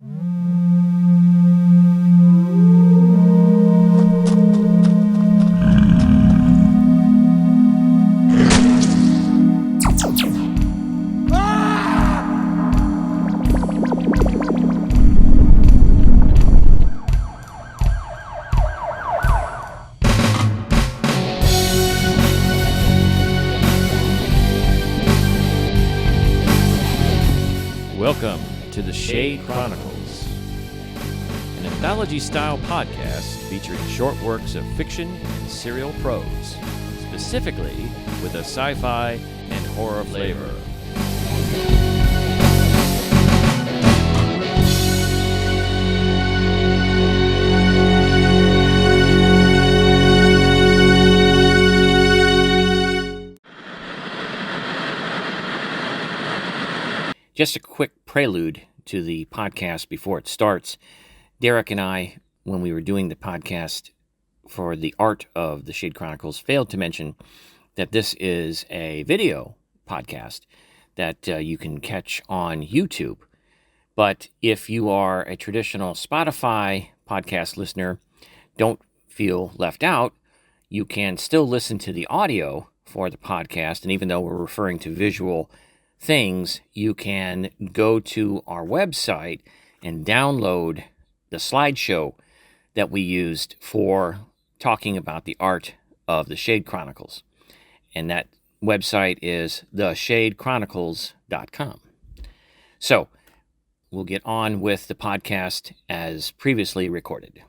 Welcome to the Shade Chronicles, an anthology-style podcast featuring short works of fiction and serial prose, specifically with a sci-fi and horror flavor. Just a quick prelude to the podcast before it starts. Derek and I, when we were doing the podcast for the art of the Shade Chronicles, failed to mention that this is a video podcast that you can catch on YouTube. But if you are a traditional Spotify podcast listener, don't feel left out. You can still listen to the audio for the podcast, and even though we're referring to visual things, you can go to our website and download the slideshow that we used for talking about the art of the Shade Chronicles. And that website is theshadechronicles.com. So we'll get on with the podcast as previously recorded.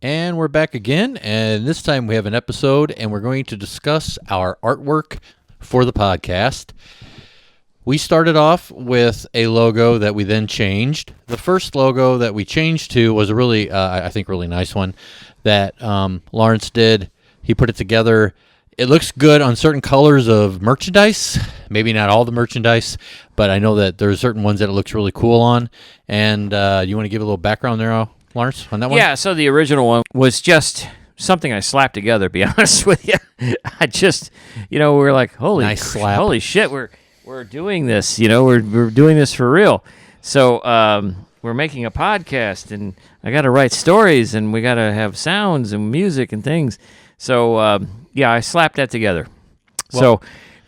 And we're back again, and this time we have an episode, and we're going to discuss our artwork for the podcast. We started off with a logo that we then changed. The first logo that we changed to was a really, I think, really nice one that Lawrence did. He put it together. It looks good on certain colors of merchandise. Maybe not all the merchandise, but I know that there's certain ones that it looks really cool on. And you want to give a little background there, Lawrence, on that one? Yeah, so the original one was just something I slapped together, to be honest with you. I just, we were like, holy shit, we're doing this, we're doing this for real. So we're making a podcast, and I got to write stories, and we got to have sounds and music and things. So, I slapped that together. Well, so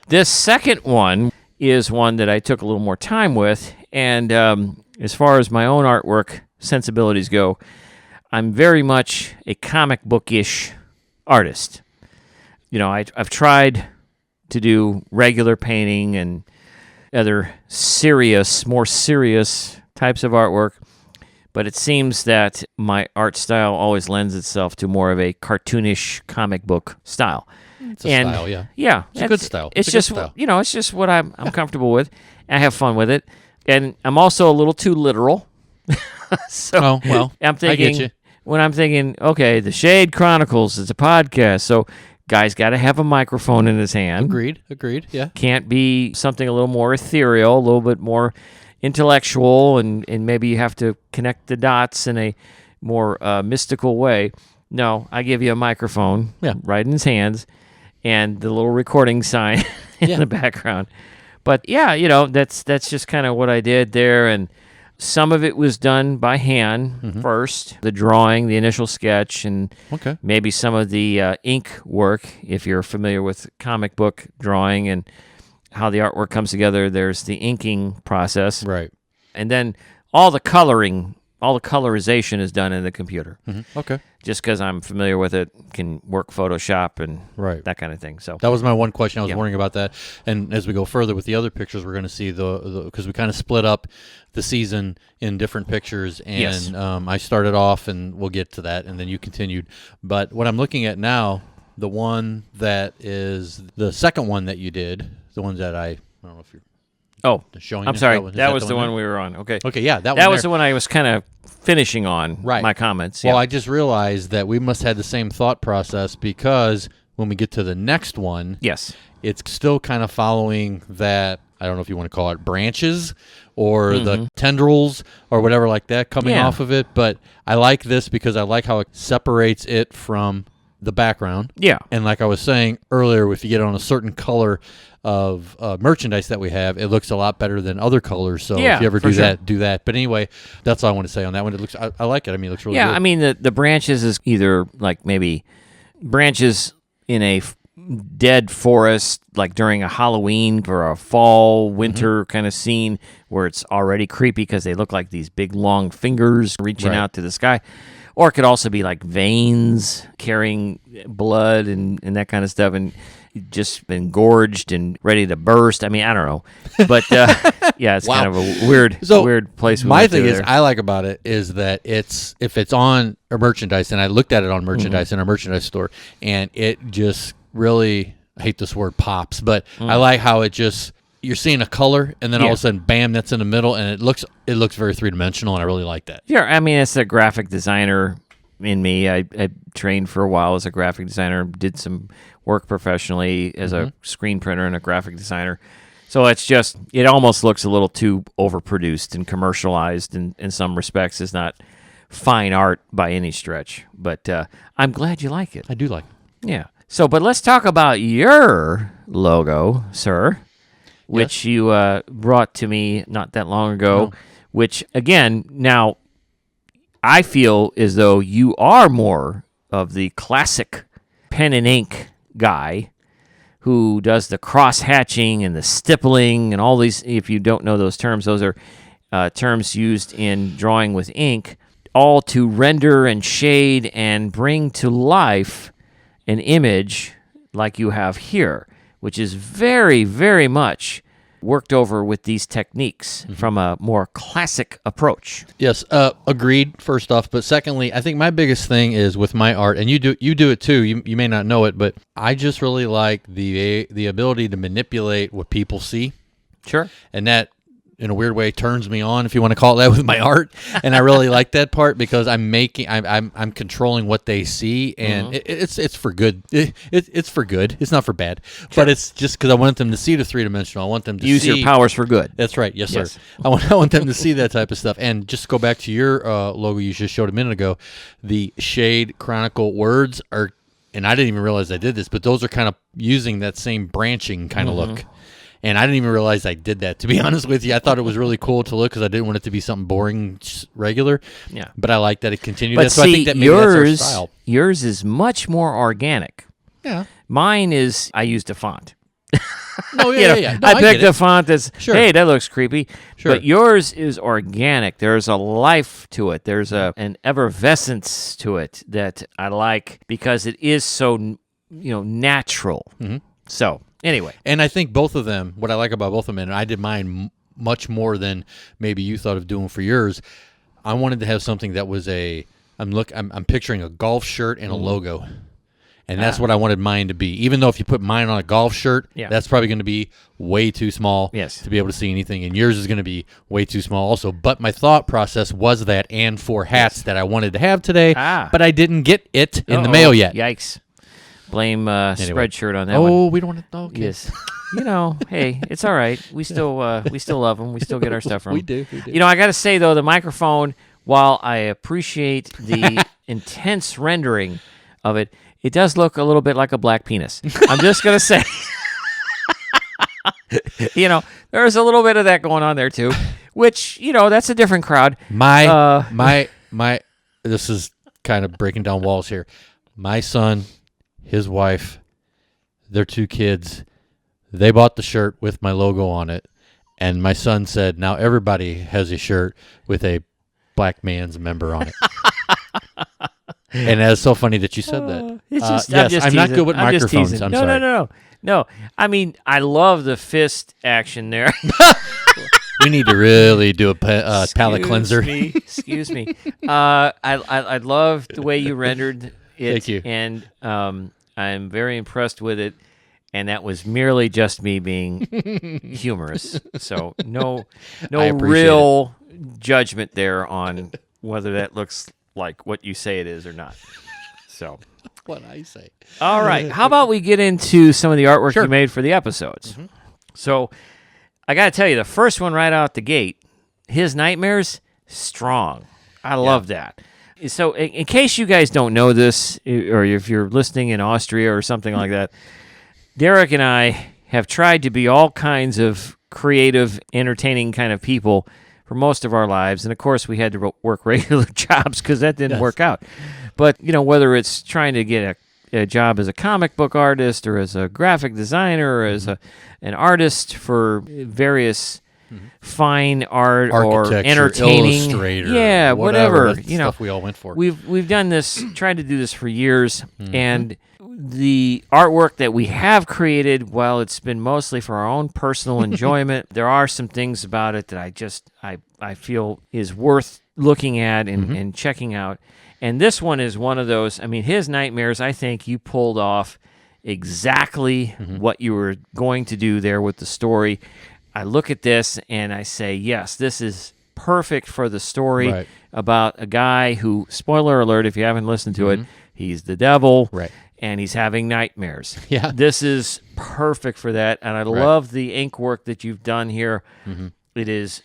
this second one is one that I took a little more time with, and as far as my own artwork sensibilities go, I'm very much a comic book-ish artist. I've tried to do regular painting and other more serious types of artwork, but it seems that my art style always lends itself to more of a cartoonish comic book style. It's a style, yeah. Yeah. It's a good style. It's just what I'm comfortable with. I have fun with it. And I'm also a little too literal. So I'm thinking, I get you. When I'm thinking, okay, the Shade Chronicles is a podcast, so guy's got to have a microphone in his hand. Agreed, yeah. Can't be something a little more ethereal, a little bit more intellectual, and maybe you have to connect the dots in a more mystical way. No, I give you a microphone right in his hands and the little recording sign in the background. But that's just kind of what I did there, and some of it was done by hand first, the drawing, the initial sketch, and maybe some of the ink work. If you're familiar with comic book drawing and how the artwork comes together, there's the inking process. Right. And then all the colorization is done in the computer. Mm-hmm. Okay. Just because I'm familiar with it, can work Photoshop and that kind of thing. So that was my one question. I was wondering about that. And as we go further with the other pictures, we're going to see because we kind of split up the season in different pictures. And I started off, and we'll get to that, and then you continued. But what I'm looking at now, the one that is the second one that you did, the ones that I don't know if you're showing. I'm sorry. That was the one we were on. Okay. Okay, yeah. That was the one I was kind of finishing on my comments. Well, I just realized that we must have the same thought process, because when we get to the next one, it's still kind of following that, I don't know if you want to call it branches or the tendrils or whatever like that coming off of it, but I like this because I like how it separates it from the background. Yeah. And like I was saying earlier, if you get on a certain color of merchandise that we have, it looks a lot better than other colors. So if you ever do that, do that. But anyway, that's all I want to say on that one. It looks, I like it. I mean, it looks really good. Yeah, I mean, the branches is either like maybe branches in a dead forest, like during a Halloween or a fall, winter kind of scene where it's already creepy because they look like these big, long fingers reaching out to the sky. Or it could also be like veins carrying blood and that kind of stuff, and just been gorged and ready to burst. I mean, I don't know. But, yeah, it's kind of a weird place. My thing is, I like about it is that if it's on a merchandise, and I looked at it on merchandise in our merchandise store, and it just really, I hate this word pops, but I like how it just, you're seeing a color, and then all of a sudden, bam, that's in the middle, and it looks very three-dimensional, and I really like that. Yeah, I mean, it's a graphic designer in me. I trained for a while as a graphic designer, did some work professionally as a screen printer and a graphic designer. So it's just, it almost looks a little too overproduced and commercialized in some respects. It's not fine art by any stretch, but I'm glad you like it. I do like it. Yeah. So, but let's talk about your logo, sir, which you brought to me not that long ago, which, again, now I feel as though you are more of the classic pen and ink guy who does the cross-hatching and the stippling and all these. If you don't know those terms are terms used in drawing with ink, all to render and shade and bring to life an image like you have here, which is very, very much worked over with these techniques from a more classic approach. Yes, agreed, first off. But secondly, I think my biggest thing is with my art, and you do it too, you may not know it, but I just really like the ability to manipulate what people see. Sure. And that, in a weird way, turns me on, if you want to call it that, with my art. And I really like that part because I'm controlling what they see, and it's for good. It's for good. It's not for bad. Sure. But it's just because I want them to see the three-dimensional. I want them to use your powers for good. That's right. Yes, sir. I want them to see that type of stuff. And just go back to your logo you just showed a minute ago. The shade Chronicle words are, and I didn't even realize I did this, but those are kind of using that same branching kind of look. And I didn't even realize I did that, to be honest with you. I thought it was really cool to look because I didn't want it to be something boring, regular. Yeah. But I like that it continued. But so I think that maybe that's our style. Yours is much more organic. Yeah. Mine is, I used a font. No, yeah. No, I picked a font that's, hey, that looks creepy. Sure. But yours is organic. There's a life to it. There's an effervescence to it that I like because it is so, natural. So... Anyway. And I think both of them, what I like about both of them, and I did mine much more than maybe you thought of doing for yours, I wanted to have something that was I'm picturing a golf shirt and a logo. And that's what I wanted mine to be. Even though if you put mine on a golf shirt, that's probably going to be way too small to be able to see anything. And yours is going to be way too small also. But my thought process was that and for hats that I wanted to have today, but I didn't get it in the mail yet. Yikes. Blame Spreadshirt on that one. Oh, we don't want to. Okay. Yes. Hey, it's all right. We still love them. We still get our stuff from them. We do. I got to say, though, the microphone, while I appreciate the intense rendering of it, it does look a little bit like a black penis. I'm just going to say. There's a little bit of that going on there, too, which, that's a different crowd. My this is kind of breaking down walls here. My son, his wife, their two kids, they bought the shirt with my logo on it. And my son said, now everybody has a shirt with a black man's member on it. And that's so funny that you said that. I'm not good with microphones. I'm sorry. No. I mean, I love the fist action there. We need to really do a palate cleanser. Excuse me. I love the way you rendered it. Thank you. And I'm very impressed with it. And that was merely just me being humorous. So no real judgment there on whether that looks like what you say it is or not. So what I say. All right. How about we get into some of the artwork you made for the episodes? So I got to tell you, the first one right out the gate, His Nightmares, strong. I love that. So in case you guys don't know this, or if you're listening in Austria or something like that, Derek and I have tried to be all kinds of creative, entertaining kind of people for most of our lives. And, of course, we had to work regular jobs because that didn't work out. But, whether it's trying to get a job as a comic book artist or as a graphic designer or as an artist for various fine art or entertaining, illustrator, whatever stuff we all went for. We've done this, tried to do this for years, and the artwork that we have created, while it's been mostly for our own personal enjoyment, there are some things about it that I feel is worth looking at and checking out. And this one is one of those. I mean, his nightmares, I think you pulled off exactly what you were going to do there with the story. I look at this and I say, yes, this is perfect for the story about a guy who, spoiler alert, if you haven't listened to it, he's the devil, and he's having nightmares. Yeah. This is perfect for that, and I love the ink work that you've done here. It is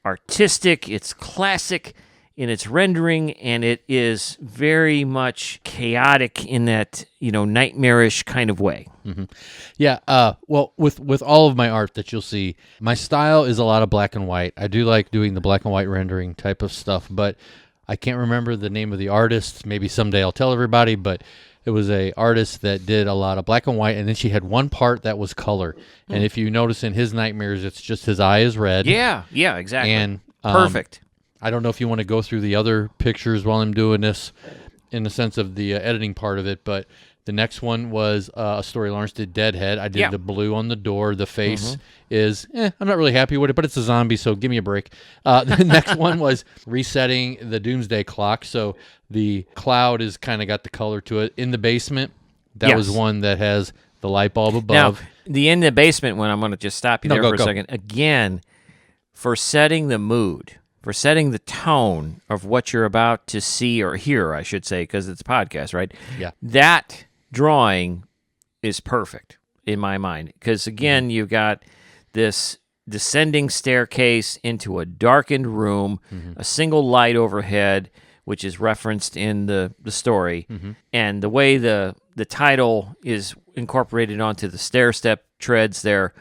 artistic, it's classic in its rendering, and it is very much chaotic in that, nightmarish kind of way. Yeah. Well, with all of my art that you'll see, my style is a lot of black and white. I do like doing the black and white rendering type of stuff, but I can't remember the name of the artist. Maybe someday I'll tell everybody, but it was a artist that did a lot of black and white, and then she had one part that was color. And if you notice in his nightmares, it's just his eye is red. Yeah, exactly. And perfect. I don't know if you want to go through the other pictures while I'm doing this in the sense of the editing part of it, but the next one was a story Lawrence did, Deadhead. I did the blue on the door. The face is, I'm not really happy with it, but it's a zombie, so give me a break. The next one was resetting the Doomsday Clock, so the cloud is kind of got the color to it. In the basement, that was one that has the light bulb above. Now, the in the basement one, I'm going to just stop you there for a second. Again, for setting the mood, for setting the tone of what you're about to see or hear, I should say, because it's a podcast, right? Yeah. That drawing is perfect in my mind because, again, you've got this descending staircase into a darkened room, a single light overhead, which is referenced in the story, and the way the title is incorporated onto the stair-step treads there,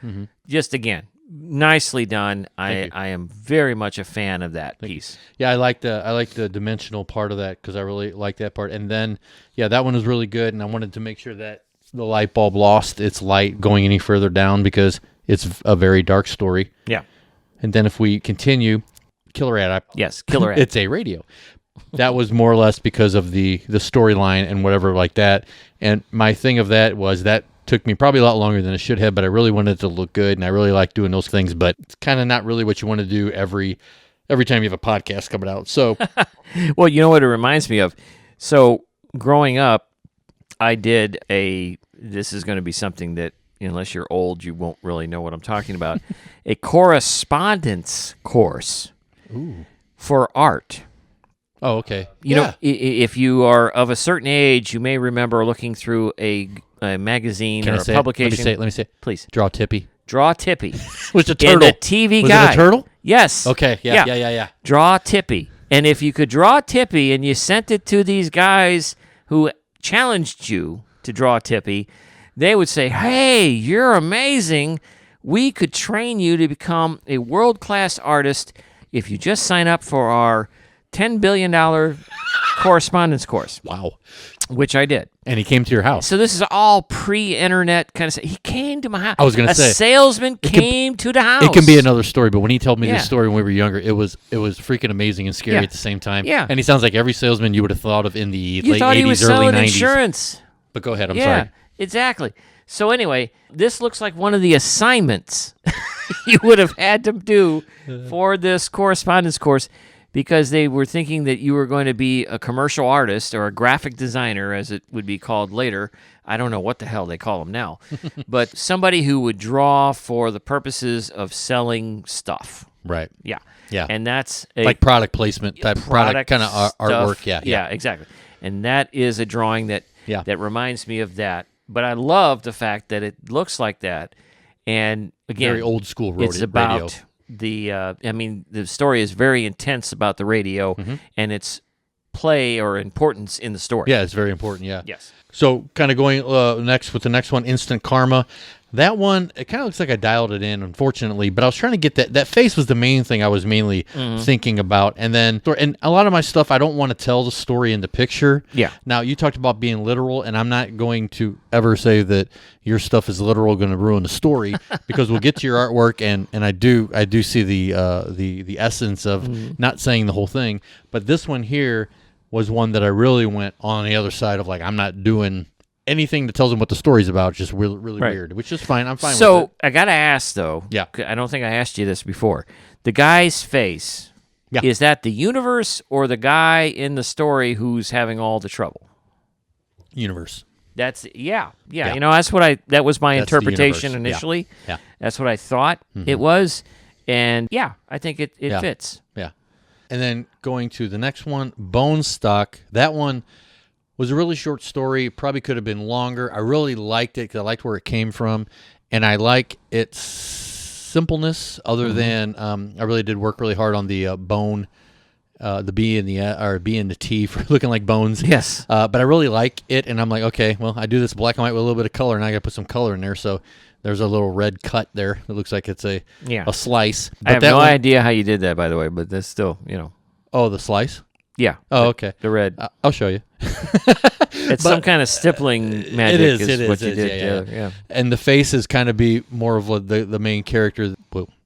just, again, nicely done. I am very much a fan of that piece. Yeah, I like the dimensional part of that because I really like that part. And then, that one was really good, and I wanted to make sure that the light bulb lost its light going any further down because it's a very dark story. Yeah. And then if we continue, Killer Ad. Yes, Killer Ad. It's a radio. That was more or less because of the storyline and whatever like that. And my thing of that was that took me probably a lot longer than it should have, but I really wanted it to look good, and I really like doing those things, but it's kind of not really what you want to do every time you have a podcast coming out. So, well, you know what it reminds me of? So, growing up, I did this is going to be something that, unless you're old, you won't really know what I'm talking about, a correspondence course for art. Oh, okay. You know, if you are of a certain age, you may remember looking through a magazine or a publication. Let me say it. Please. Draw Tippy. Was a turtle. In the TV was guide. Was it a turtle? Yes. Okay. Yeah. Draw Tippy. And if you could draw Tippy and you sent it to these guys who challenged you to draw Tippy, they would say, hey, you're amazing. We could train you to become a world-class artist if you just sign up for our $10 billion correspondence course. Wow. Which I did. And he came to your house. So this is all pre-internet kind of stuff. He came to my house. I was going to say. A salesman came to the house. It can be another story, but when he told me this story when we were younger, it was freaking amazing and scary at the same time. Yeah. And he sounds like every salesman you would have thought of in the late 80s, early 90s. You thought he was selling insurance. But go ahead, I'm sorry. Yeah, exactly. So anyway, this looks like one of the assignments you would have had to do for this correspondence course, because they were thinking that you were going to be a commercial artist or a graphic designer, as it would be called later. I don't know what the hell they call them now, but somebody who would draw for the purposes of selling stuff. Right. Yeah. Yeah. And that's like product placement type product kind of artwork. Yeah, exactly. And that is a drawing that reminds me of that. But I love the fact that it looks like that. And again, very old school it's about the story is very intense about the radio, and it's play or importance in the story. Yeah, it's very important. Yeah. Yes. So kind of going next with the next one, Instant Karma. That one, it kind of looks like I dialed it in, unfortunately, but I was trying to get that face was the main thing I was mainly thinking about. And then, and a lot of my stuff, I don't want to tell the story in the picture. Yeah. Now, you talked about being literal, and I'm not going to ever say that your stuff is literal going to ruin the story, because we'll get to your artwork, and I do see the essence of not saying the whole thing. But this one here was one that I really went on the other side of, like, I'm not doing anything that tells them what the story's about. Just really weird, which is fine. I'm fine with it. So I got to ask, though. Yeah. I don't think I asked you this before. The guy's face, is that the universe or the guy in the story who's having all the trouble? Universe. That's, yeah. You know, that was my interpretation initially. Yeah. That's what I thought it was. And yeah, I think it fits. Yeah. And then going to the next one, Bone Stock. That one was a really short story. Probably could have been longer. I really liked it because I liked where it came from, and I like its simpleness. Other than I really did work really hard on the bone, the B and the T for looking like bones. Yes. But I really like it, and I'm like, okay, well, I do this black and white with a little bit of color, and I got to put some color in there. So there's a little red cut there. It looks like it's a slice. But I have no idea how you did that, by the way, but that's still, you know. Oh, the slice? Yeah. Oh, okay. The red. I'll show you. It's some kind of stippling magic. It is what you did. Yeah. And the face is kind of be more of the main character,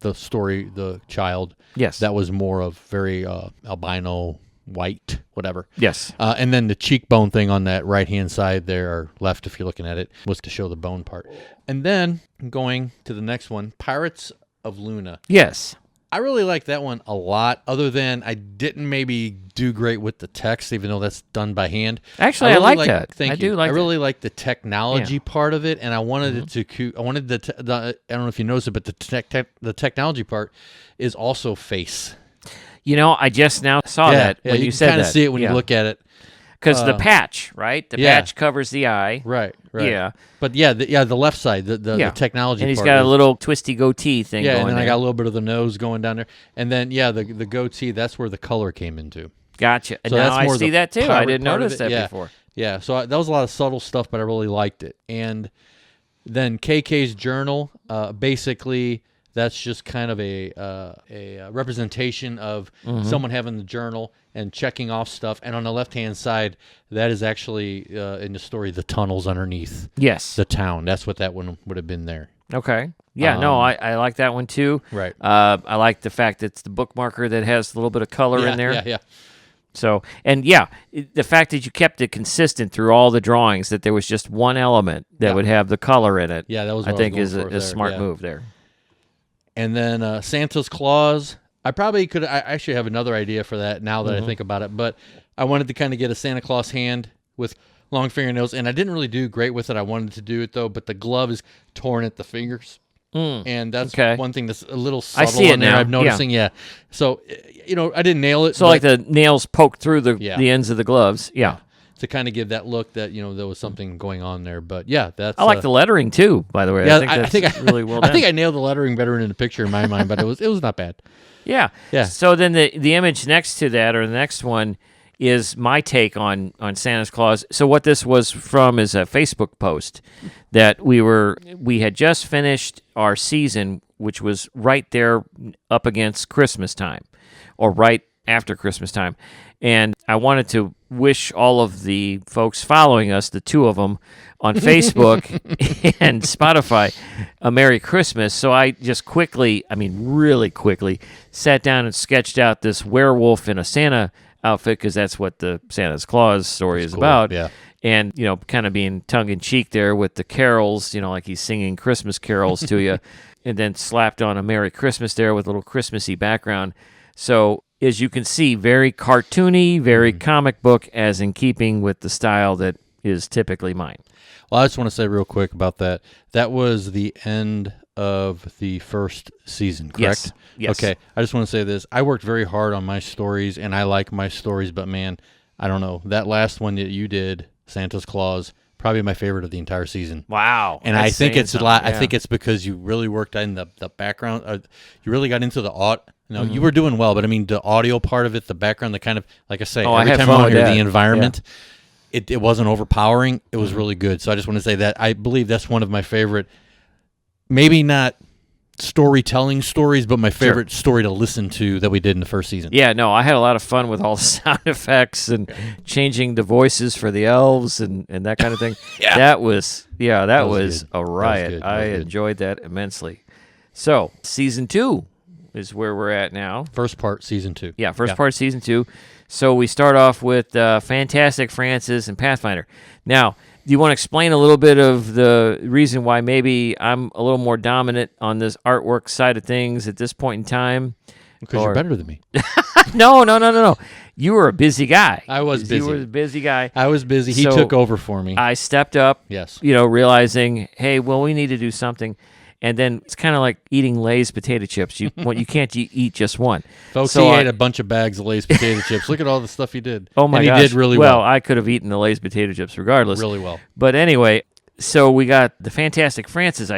the story, the child. Yes. That was more of very albino, white, whatever. Yes. And then the cheekbone thing on that right-hand side there, or left if you're looking at it, was to show the bone part. And then going to the next one, Pirates of Luna. Yes. I really like that one a lot, other than I didn't maybe do great with the text, even though that's done by hand. Actually, I like that. Thank you. I do like I really like the technology part of it, and I wanted it to. I wanted I don't know if you noticed it, but the technology part is also face. You know, I just now saw that when you said that. You kind of see it when you look at it. Because the patch, right? The patch covers the eye. Right. Yeah. But the left side, the technology and he's part got a little twisty goatee thing going and then there. I got a little bit of the nose going down there. And then, the goatee, that's where the color came into. Gotcha. And so now that's I more see that too. I didn't notice that before. Yeah, so that was a lot of subtle stuff, but I really liked it. And then KK's journal, basically, that's just kind of a representation of someone having the journal and checking off stuff. And on the left-hand side, that is actually, in the story, the tunnels underneath the town. That's what that one would have been there. Okay. Yeah, I like that one too. Right. I like the fact that it's the bookmarker that has a little bit of color in there. Yeah. So, and the fact that you kept it consistent through all the drawings, that there was just one element that would have the color in it. Yeah, that was what I think was is a smart move there. And then Santa's Claus. I probably could. I actually have another idea for that now that I think about it. But I wanted to kind of get a Santa Claus hand with long fingernails, and I didn't really do great with it. I wanted to do it though, but the glove is torn at the fingers, and that's one thing that's a little subtle. I see it there. now. I'm noticing. Yeah. So I didn't nail it. So like the nails poked through the ends of the gloves. Yeah. To kind of give that look that there was something going on there. But yeah, that's. I like the lettering too. By the way, I think that's really well done. I think I nailed the lettering better in the picture in my mind, but it was not bad. Yeah. So then the image next to that, or the next one, is my take on Santa's Claus. So what this was from is a Facebook post that we had just finished our season, which was right there up against Christmas time, or right after Christmas time. And I wanted to wish all of the folks following us, the two of them, on Facebook and Spotify, a Merry Christmas. So I just really quickly, sat down and sketched out this werewolf in a Santa outfit, because that's what the Santa's Claus story is about. Yeah. And, kind of being tongue-in-cheek there with the carols, like he's singing Christmas carols to you, and then slapped on a Merry Christmas there with a little Christmassy background. So, as you can see, very cartoony, very comic book, as in keeping with the style that is typically mine. Well, I just want to say real quick about that. That was the end of the first season, correct? Yes. Okay, I just want to say this. I worked very hard on my stories, and I like my stories, but man, I don't know. That last one that you did, Santa's Claus, probably my favorite of the entire season. Wow. And I think it's a lot. I think it's because you really worked in the background. You really got into the art No, you were doing well, but I mean the audio part of it, the background, the kind of, like I say, I every had time fun I with hear that. the environment, it wasn't overpowering. It was really good. So I just want to say that I believe that's one of my favorite, maybe not storytelling stories, but my favorite story to listen to that we did in the first season. Yeah, no, I had a lot of fun with all the sound effects and changing the voices for the elves and that kind of thing. That was a riot. I enjoyed that immensely. So, season 2 is where we're at now. First part, season 2. Yeah, part, season 2. So we start off with Fantastic Francis and Pathfinder. Now, do you want to explain a little bit of the reason why maybe I'm a little more dominant on this artwork side of things at this point in time? Because you're better than me. No. You were a busy guy. I was busy. You were a busy guy. I was busy. He took over for me. I stepped up, yes. Realizing, hey, well, we need to do something. And then it's kind of like eating Lay's potato chips. You can't eat just one. Folks, he ate a bunch of bags of Lay's potato chips. Look at all the stuff he did. Oh, my gosh. And he did really well. Well, I could have eaten the Lay's potato chips regardless. Really well. But anyway, so we got the Fantastic Francis.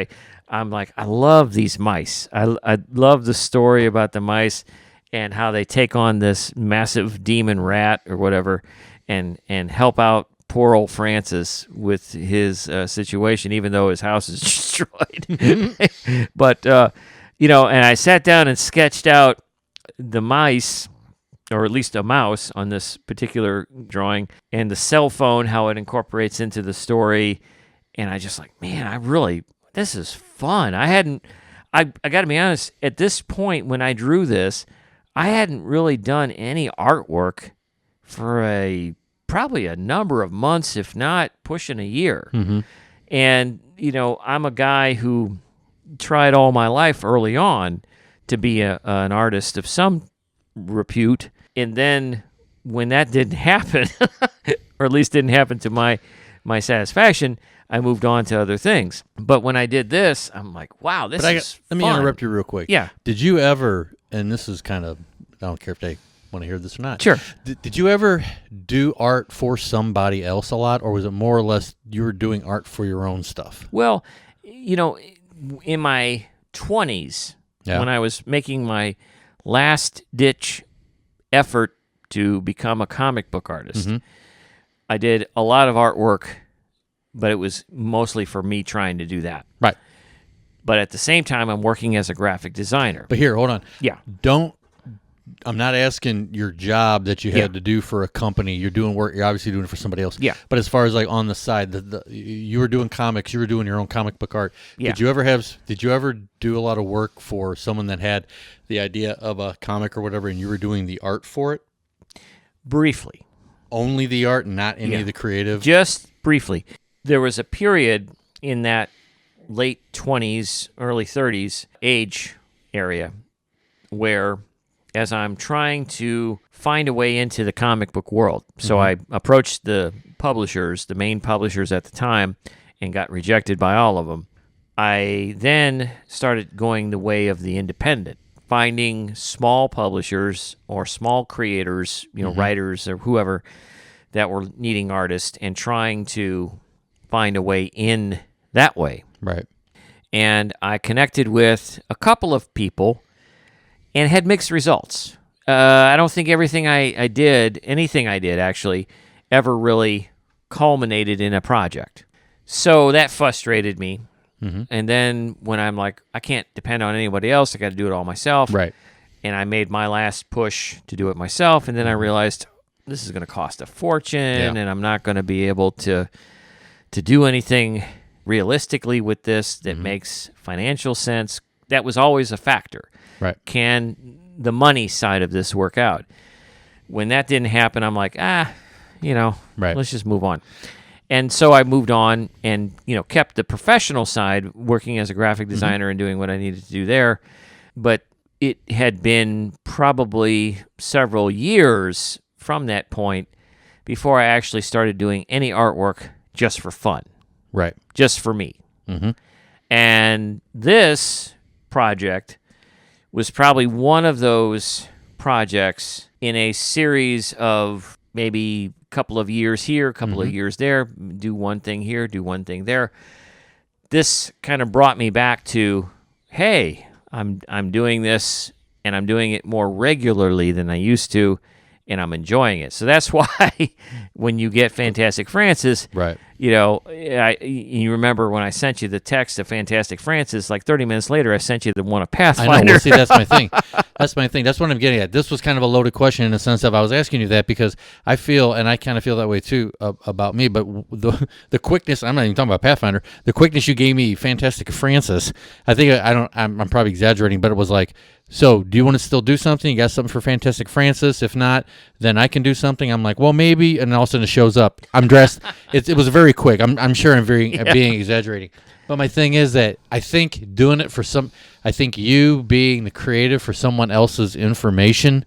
I'm like, I love these mice. I love the story about the mice and how they take on this massive demon rat or whatever and help out poor old Francis with his situation, even though his house is destroyed. But, and I sat down and sketched out the mice, or at least a mouse on this particular drawing, and the cell phone, how it incorporates into the story. And I just like, man, this is fun. I got to be honest, at this point when I drew this, I hadn't really done any artwork for probably a number of months, if not pushing a year. Mm-hmm. And, I'm a guy who tried all my life early on to be an artist of some repute. And then when that didn't happen, or at least didn't happen to my satisfaction, I moved on to other things. But when I did this, I'm like, wow, this is fun. Let me interrupt you real quick. Yeah. Did you ever, and this is kind of, I don't care if they want to hear this or not. Sure. Did you ever do art for somebody else a lot, or was it more or less you were doing art for your own stuff? Well, in my 20s, when I was making my last-ditch effort to become a comic book artist, I did a lot of artwork, but it was mostly for me trying to do that. Right. But at the same time, I'm working as a graphic designer. But here, hold on. Yeah. I'm not asking your job that you had to do for a company. You're doing work. You're obviously doing it for somebody else. Yeah. But as far as like on the side, you were doing comics. You were doing your own comic book art. Yeah. Did you ever do a lot of work for someone that had the idea of a comic or whatever, and you were doing the art for it? Briefly. Only the art, not any of the creative? Just briefly. There was a period in that late 20s, early 30s age area where, as I'm trying to find a way into the comic book world, so I approached the publishers, the main publishers at the time, and got rejected by all of them. I then started going the way of the independent, finding small publishers or small creators, writers or whoever that were needing artists, and trying to find a way in that way. Right. And I connected with a couple of people and had mixed results. I don't think anything I did actually, ever really culminated in a project. So that frustrated me. Mm-hmm. And then when I'm like, I can't depend on anybody else, I got to do it all myself. Right. And I made my last push to do it myself. And then I realized this is going to cost a fortune, and I'm not going to be able to do anything realistically with this that makes financial sense. That was always a factor. Right. Can the money side of this work out? When that didn't happen, I'm like, let's just move on. And so I moved on and, kept the professional side, working as a graphic designer and doing what I needed to do there. But it had been probably several years from that point before I actually started doing any artwork just for fun. Right. Just for me. Mm-hmm. And this project was probably one of those projects in a series of maybe a couple of years here, a couple of years there, do one thing here, do one thing there. This kind of brought me back to, hey, I'm doing this and I'm doing it more regularly than I used to, and I'm enjoying it. So that's why when you get Fantastic Francis, right. You remember when I sent you the text of Fantastic Francis, like 30 minutes later, I sent you the one of Pathfinder. I know. Well, see, that's my thing. That's my thing. That's what I'm getting at. This was kind of a loaded question in the sense of I was asking you that because I feel, and I kind of feel that way too about me, but the quickness, I'm not even talking about Pathfinder, the quickness you gave me Fantastic Francis, I think I'm probably exaggerating, but it was like, so do you want to still do something? You got something for Fantastic Francis? If not, then I can do something. I'm like, well, maybe. And all of a sudden it shows up. I'm dressed. It was very quick. I'm sure I'm being exaggerating. But my thing is that I think doing it I think you being the creative for someone else's information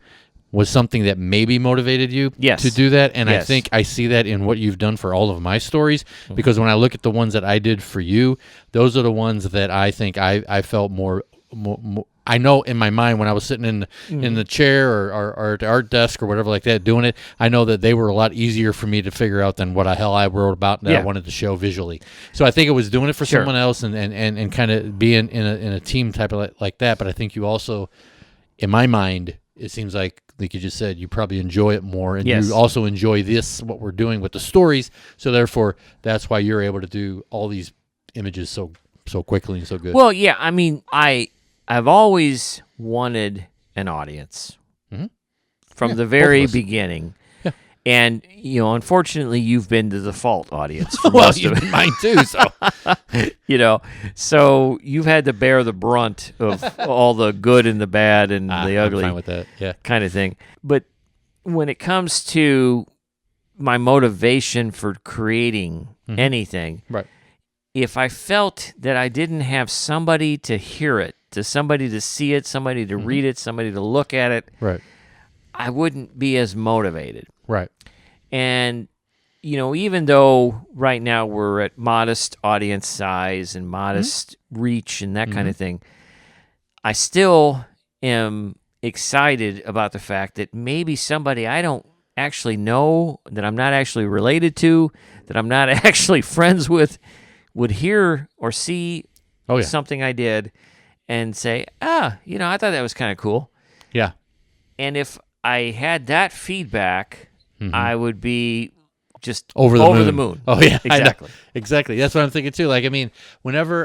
was something that maybe motivated you to do that. And I think I see that in what you've done for all of my stories, because when I look at the ones that I did for you, those are the ones that I think I felt more I know in my mind when I was sitting in the chair or at the art desk or whatever like that doing it, I know that they were a lot easier for me to figure out than what the hell I wrote about that I wanted to show visually. So I think it was doing it for someone else and kind of being in a team type of like that. But I think you also, in my mind, it seems like you just said, you probably enjoy it more, and you also enjoy what we're doing with the stories. So therefore, that's why you're able to do all these images so quickly and so good. Well, yeah, I mean, I've always wanted an audience from the very beginning. Yeah. And, unfortunately, you've been the default audience for well, most you've of it. been mine too, so. So you've had to bear the brunt of all the good and the bad and the ugly. I'm fine with that. Yeah. Kind of thing. But when it comes to my motivation for creating anything, right. If I felt that I didn't have somebody to hear it, to somebody to see it, somebody to read it, somebody to look at it, right, I wouldn't be as motivated. Right. And, even though right now we're at modest audience size and modest reach and that kind of thing, I still am excited about the fact that maybe somebody I don't actually know, that I'm not actually related to, that I'm not actually friends with, would hear or see something I did and say, I thought that was kind of cool. Yeah. And if I had that feedback, I would be just over the moon. Oh, yeah. Exactly. Exactly. That's what I'm thinking, too. Like, I mean, whenever,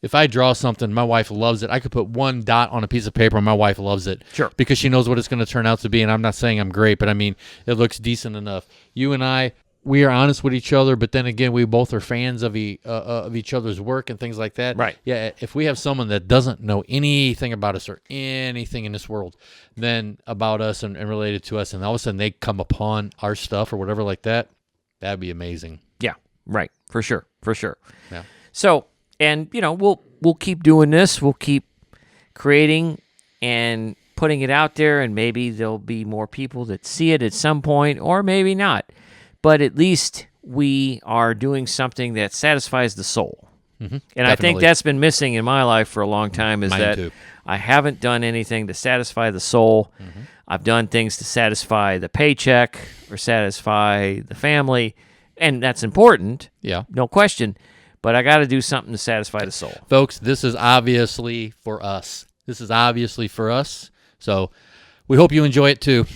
if I draw something, my wife loves it. I could put one dot on a piece of paper and my wife loves it. Sure. Because she knows what it's going to turn out to be. And I'm not saying I'm great, but I mean, it looks decent enough. You and I, we are honest with each other, but then again, we both are fans of each other's work and things like that. Right. Yeah. If we have someone that doesn't know anything about us or anything in this world, then about us and related to us, and all of a sudden they come upon our stuff or whatever like that, that'd be amazing. Yeah. Right. For sure. Yeah. So, and we'll keep doing this. We'll keep creating and putting it out there, and maybe there'll be more people that see it at some point, or maybe not. But at least we are doing something that satisfies the soul. And definitely. I think that's been missing in my life for a long time, is that too. I haven't done anything to satisfy the soul. I've done things to satisfy the paycheck or satisfy the family, and that's important. Yeah. No question. But I got to do something to satisfy the soul. Folks, this is obviously for us. So we hope you enjoy it too.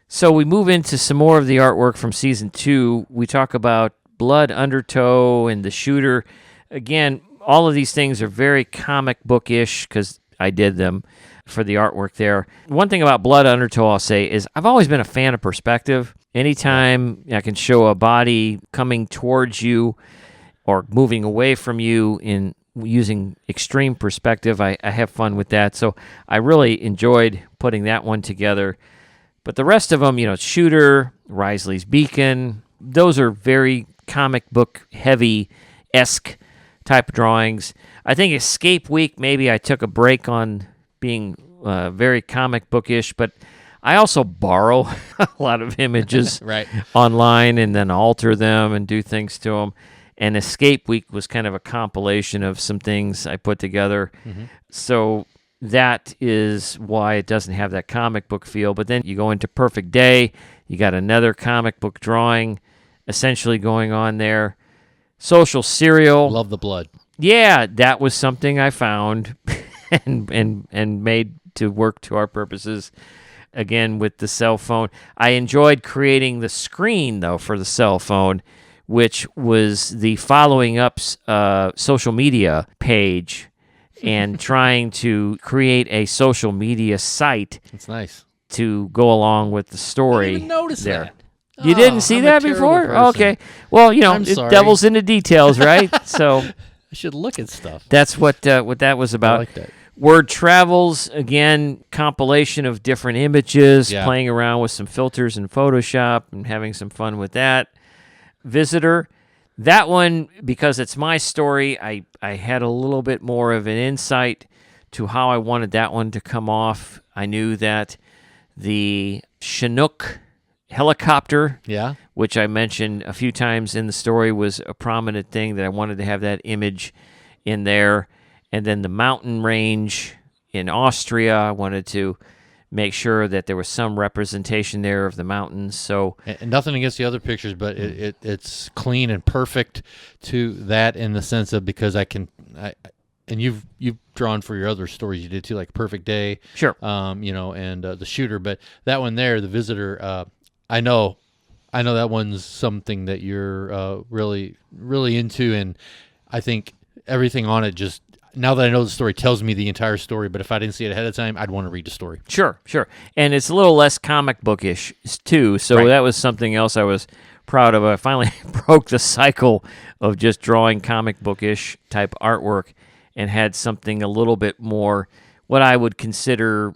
So we move into some more of the artwork from Season 2. We talk about Blood Undertow and the Shooter. Again, all of these things are very comic book-ish because I did them for the artwork there. One thing about Blood Undertow I'll say is I've always been a fan of perspective. Anytime I can show a body coming towards you or moving away from you in using extreme perspective, I have fun with that. So I really enjoyed putting that one together. But the rest of them, Shooter, Risley's Beacon, those are very comic book heavy-esque type drawings. I think Escape Week, maybe I took a break on being very comic bookish, but I also borrow a lot of images right. online and then alter them and do things to them. And Escape Week was kind of a compilation of some things I put together. So that is why it doesn't have that comic book feel. But then you go into Perfect Day, you got another comic book drawing essentially going on there. Social Serial. Love the blood. Yeah, that was something I found and made to work to our purposes. Again, with the cell phone, I enjoyed creating the screen though for the cell phone, which was the following up's social media page, and trying to create a social media site. That's nice to go along with the story. I didn't even notice there. That. You didn't see that before? Okay. Well, devil's in the details, right? So I should look at stuff. That's what that was about. I like that. Word Travels, again, compilation of different images, playing around with some filters in Photoshop and having some fun with that. Visitor, that one, because it's my story, I had a little bit more of an insight to how I wanted that one to come off. I knew that the Chinook helicopter, which I mentioned a few times in the story, was a prominent thing that I wanted to have that image in there. And then the mountain range in Austria, I wanted to make sure that there was some representation there of the mountains. So, and nothing against the other pictures, but it's clean and perfect to that in the sense of, because and you've drawn for your other stories you did too, like Perfect Day, sure, and the Shooter. But that one there, the Visitor, I know that one's something that you're really, really into, and I think everything on it just, now that I know the story, tells me the entire story. But if I didn't see it ahead of time, I'd want to read the story. Sure. And it's a little less comic bookish too, so that was something else I was proud of. I finally broke the cycle of just drawing comic bookish type artwork and had something a little bit more, what I would consider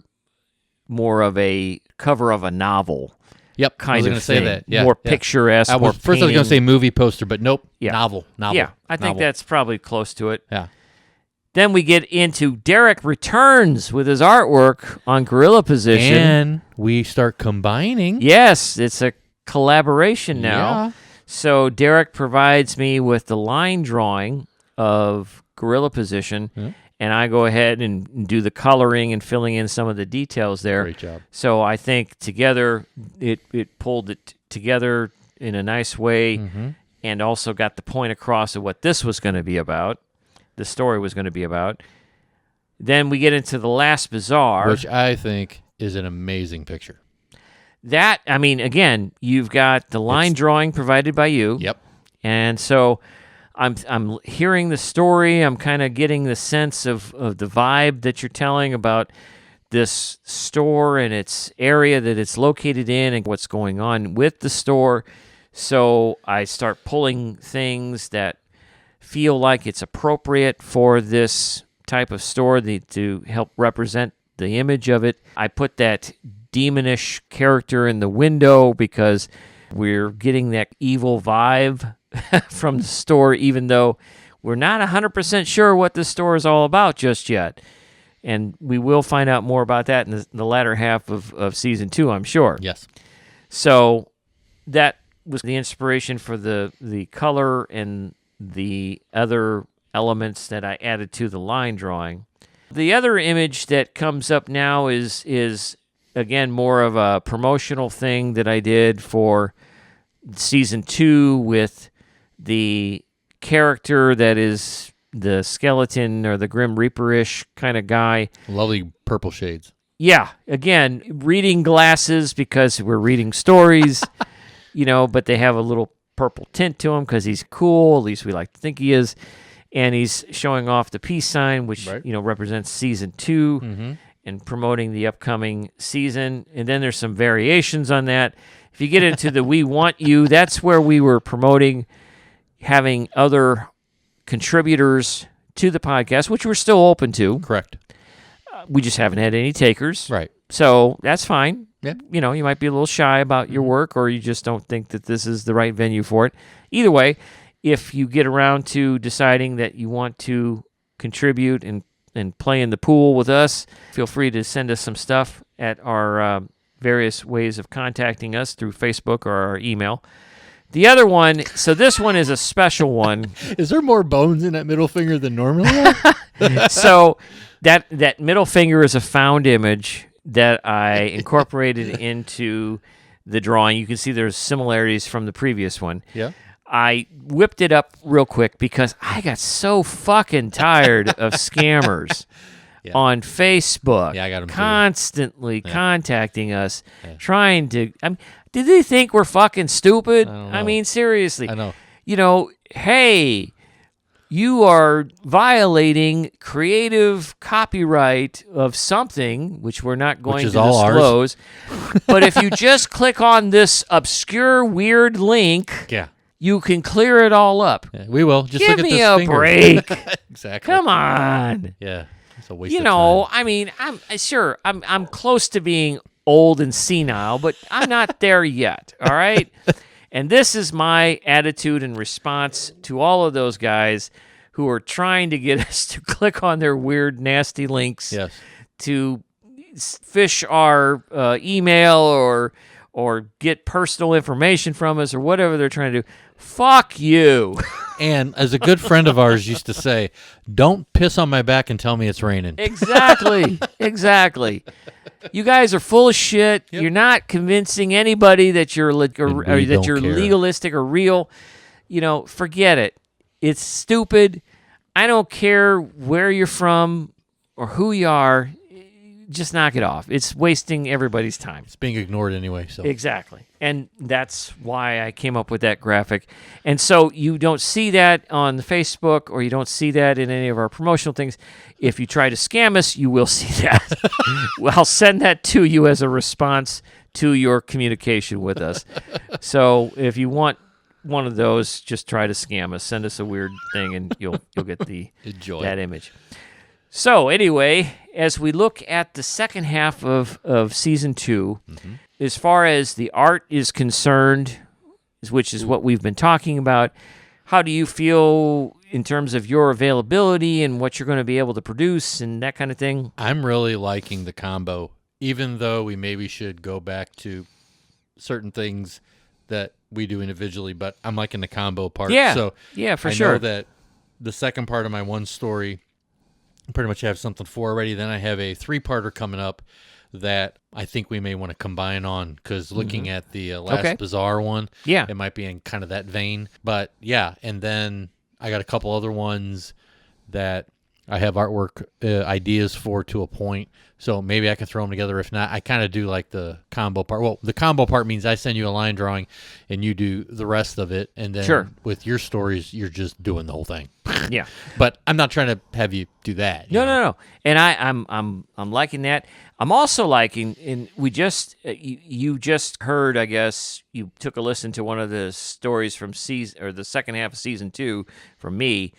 more of a cover of a novel. Yep, kind I was of going to say that. Yeah, more picturesque. First I was going to say movie poster, but nope, novel. Yeah, I think that's probably close to it. Yeah. Then we get into Derek returns with his artwork on Gorilla Position. And we start combining. Yes, it's a collaboration now. Yeah. So Derek provides me with the line drawing of Gorilla Position, and I go ahead and do the coloring and filling in some of the details there. Great job. So I think together it pulled it together in a nice way, and also got the point across of what this was going to be about, the story was going to be about. Then we get into The Last Bazaar, which I think is an amazing picture. That, I mean, again, you've got the line drawing provided by you. Yep. And so I'm hearing the story. I'm kind of getting the sense of the vibe that you're telling about this store and its area that it's located in and what's going on with the store. So I start pulling things that feel like it's appropriate for this type of store to help represent the image of it. I put that demonish character in the window because we're getting that evil vibe from the store, even though we're not 100% sure what the store is all about just yet. And we will find out more about that in the latter half of Season 2, I'm sure. Yes. So that was the inspiration for the color and the other elements that I added to the line drawing. The other image that comes up now is again more of a promotional thing that I did for Season 2 with the character that is the skeleton or the Grim Reaper-ish kind of guy. Lovely purple shades. Yeah, again, reading glasses because we're reading stories, but they have a little purple tint to him because he's cool, at least we like to think he is. And he's showing off the peace sign, which represents Season 2 and promoting the upcoming season. And then there's some variations on that. If you get into the We Want You, that's where we were promoting having other contributors to the podcast, which we're still open to. Correct. We just haven't had any takers. Right. So that's fine. Yeah. You might be a little shy about your work, or you just don't think that this is the right venue for it. Either way, if you get around to deciding that you want to contribute and play in the pool with us, feel free to send us some stuff at our various ways of contacting us through Facebook or our email. The other one, so this one is a special one. Is there more bones in that middle finger than normally? So that middle finger is a found image that I incorporated into the drawing. You can see there's similarities from the previous one. Yeah. I whipped it up real quick because I got so fucking tired of scammers. on Facebook. Yeah, I got them constantly contacting us, trying to. Did they think we're fucking stupid? I mean, seriously. I know. You know, hey, you are violating creative copyright of something, which we're not going to disclose. But if you just click on this obscure, weird link, you can clear it all up. Yeah, we will. Just give look at me this a finger. break. Exactly. Come on. Yeah, it's a waste of time. I mean, I'm close to being old and senile, but I'm not there yet. All right. And this is my attitude and response to all of those guys who are trying to get us to click on their weird, nasty links to fish our email or get personal information from us or whatever they're trying to do. Fuck you. And as a good friend of ours used to say, don't piss on my back and tell me it's raining. Exactly. Exactly. You guys are full of shit. Yep. You're not convincing anybody that you're legalistic or real. You know, forget it. It's stupid. I don't care where you're from or who you are. Just knock it off. It's wasting everybody's time. It's being ignored anyway. So exactly. And that's why I came up with that graphic. And so you don't see that on the Facebook or you don't see that in any of our promotional things. If you try to scam us, you will see that. I'll send that to you as a response to your communication with us. So if you want one of those, just try to scam us. Send us a weird thing and you'll get that image. So anyway, as we look at the second half of season 2, as far as the art is concerned, which is what we've been talking about, how do you feel in terms of your availability and what you're going to be able to produce and that kind of thing? I'm really liking the combo, even though we maybe should go back to certain things that we do individually, but I'm liking the combo part. Yeah, so for sure. I know that the second part of my one story, I pretty much have something for already. Then I have a 3-parter coming up that I think we may want to combine on because looking at the last Bizarre one, it might be in kind of that vein. But yeah, and then I got a couple other ones that I have artwork ideas for to a point. So maybe I can throw them together. If not, I kind of do like the combo part. Well, the combo part means I send you a line drawing and you do the rest of it. And then with your stories, you're just doing the whole thing. Yeah. But I'm not trying to have you do that. No. And I'm liking that. I'm also liking, and we just, you just heard, I guess, you took a listen to one of the stories from the second half of season 2 from me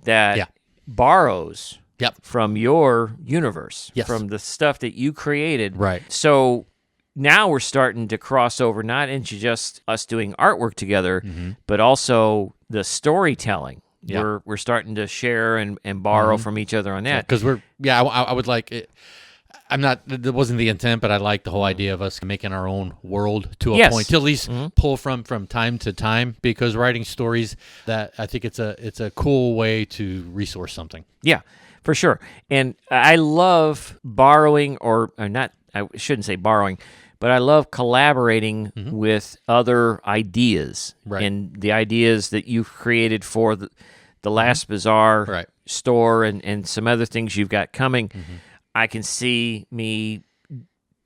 that borrows from your universe, from the stuff that you created. Right. So now we're starting to cross over, not into just us doing artwork together, but also the storytelling. Yeah. We're starting to share and borrow from each other on that. Because I would like it. That wasn't the intent, but I like the whole idea of us making our own world to a point, to at least pull from time to time, because writing stories, that I think it's a cool way to resource something. Yeah, for sure. And I love borrowing, or not, I shouldn't say borrowing, but I love collaborating with other ideas. Right. And the ideas that you've created for the last Bizarre store and some other things you've got coming. I can see me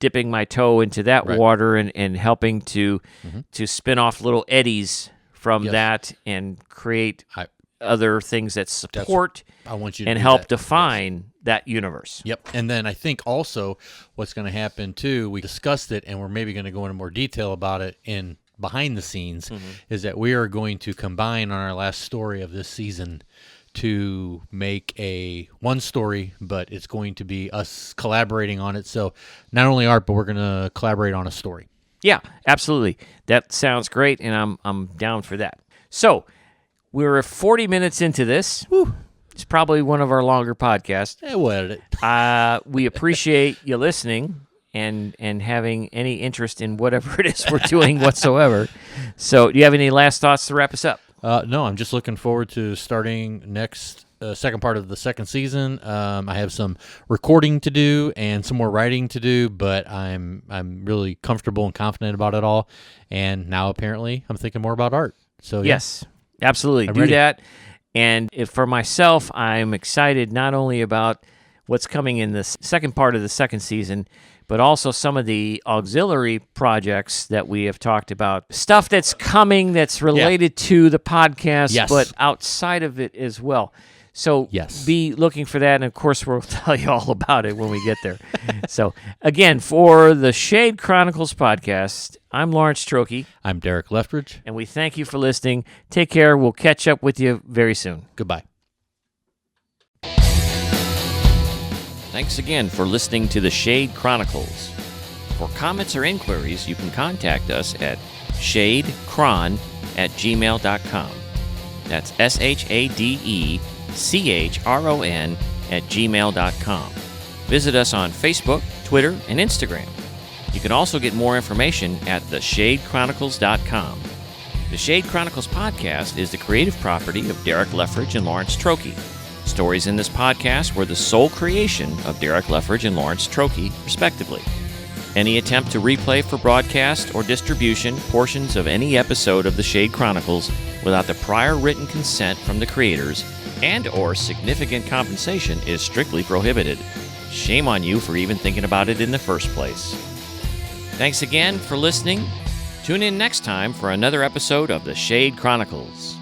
dipping my toe into that water and helping to spin off little eddies from that and create other things that support and help define that universe. Yep. And then I think also what's going to happen too, we discussed it and we're maybe going to go into more detail about it in behind the scenes, is that we are going to combine on our last story of this season to make one story, but it's going to be us collaborating on it. So not only art, but we're going to collaborate on a story. Yeah, absolutely. That sounds great, and I'm down for that. So we're 40 minutes into this. Whew. It's probably one of our longer podcasts. We'll edit it. We appreciate you listening and having any interest in whatever it is we're doing whatsoever. So do you have any last thoughts to wrap us up? No, I'm just looking forward to starting next second part of the second season. I have some recording to do and some more writing to do, but I'm really comfortable and confident about it all. And now apparently I'm thinking more about art. So yes, absolutely, do that. And for myself, I'm excited not only about what's coming in the second part of the second season, but also some of the auxiliary projects that we have talked about. Stuff that's coming that's related to the podcast, but outside of it as well. So be looking for that, and of course we'll tell you all about it when we get there. So again, for the Shade Chronicles podcast, I'm Lawrence Trokey. I'm Derek Leftridge. And we thank you for listening. Take care. We'll catch up with you very soon. Goodbye. Thanks again for listening to the Shade Chronicles. For comments or inquiries, you can contact us at shadechron@gmail.com. That's SHADECHRON@gmail.com. Visit us on Facebook, Twitter, and Instagram. You can also get more information at theshadechronicles.com. The Shade Chronicles podcast is the creative property of Derek Leftridge and Lawrence Trokey. Stories in this podcast were the sole creation of Derek Leftridge and Lawrence Trokey, respectively. Any attempt to replay for broadcast or distribution portions of any episode of the Shade Chronicles without the prior written consent from the creators and/or significant compensation is strictly prohibited. Shame on you for even thinking about it in the first place. Thanks again for listening. Tune in next time for another episode of the Shade Chronicles.